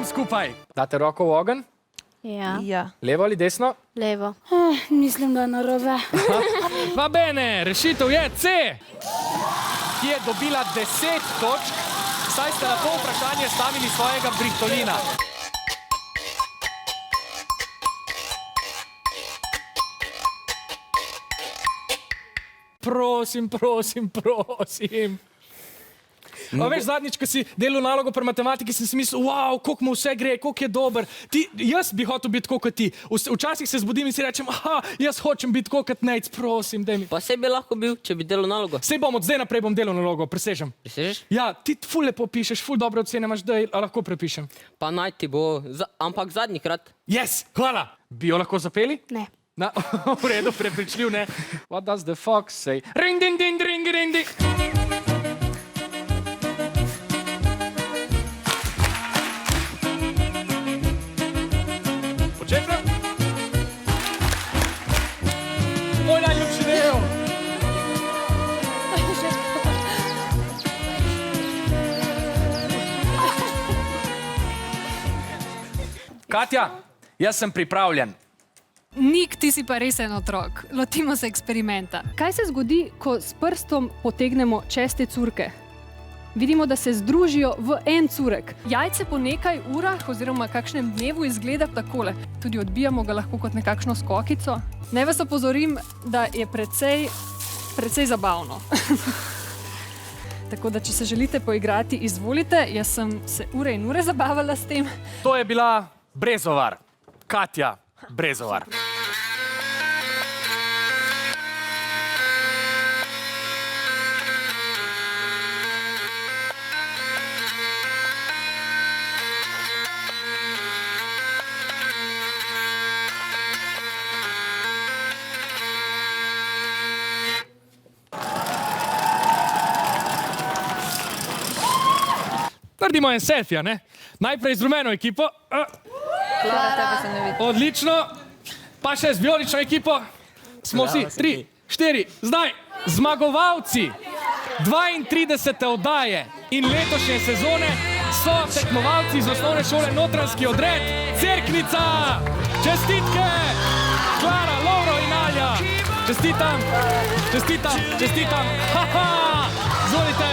Čestitam skupaj. Date roko v ogenj? Ja. Levo ali desno? Levo. Mislim, da je narobe. Va bene, rešitev je C, ki je dobila 10 točk, saj ste na to vprašanje stavili svojega Brihtolina. Prosim. A veš, zadnjič, ko si delal nalogo pri matematiki, sem si mislil, wow, koliko mu vse gre, koliko je dober. Jaz bi hotel biti tako kot ti. Včasih se zbudim in si rečem, aha, jaz hočem biti tako kot Nejc, prosim, daj mi. Pa sej bi lahko bil, če bi delal nalogo. Sej bom, od zdaj naprej bom delal nalogo, presežem. Presežeš? Ja, ti ful lepo pišeš, ful dobre ocene imaš, da lahko prepišem. Pa naj ti bo, ampak zadnjikrat. Yes, hvala. Bi jo lahko zapeli? Ne. Na, v redu, prepričljiv, ne. What does the fox say? Ring, ding, ding, ring, ring, ding. Počekaj. Moj najljubši del. Katja, jaz sem pripravljen. Nik, ti si pa resen otrok. Lotimo se eksperimenta. Kaj se zgodi, ko s prstom potegnemo čez te curke? Vidimo, da se združijo v en curek. Jajce po nekaj urah oziroma kakšnem dnevu izgleda takole. Tudi odbijamo ga lahko kot nekakšno skokico. Naj vas opozorim, da je precej zabavno. Tako da, če se želite poigrati, izvolite. Jaz sem se ure in ure zabavala s tem. To je bila Brezovar. Katja Brezovar. Naredimo en selfie, ne? Najprej z rumeno ekipo. Odlično. Pa še z vijolično ekipo. Smo vsi, 3, 4, zdaj zmagovalci 32. oddaje in letošnje sezone so tekmovalci iz osnovne šole Notranjski odred Cerknica. Čestitke! Klara, Lovro in Alja. Čestitam. Izvolite.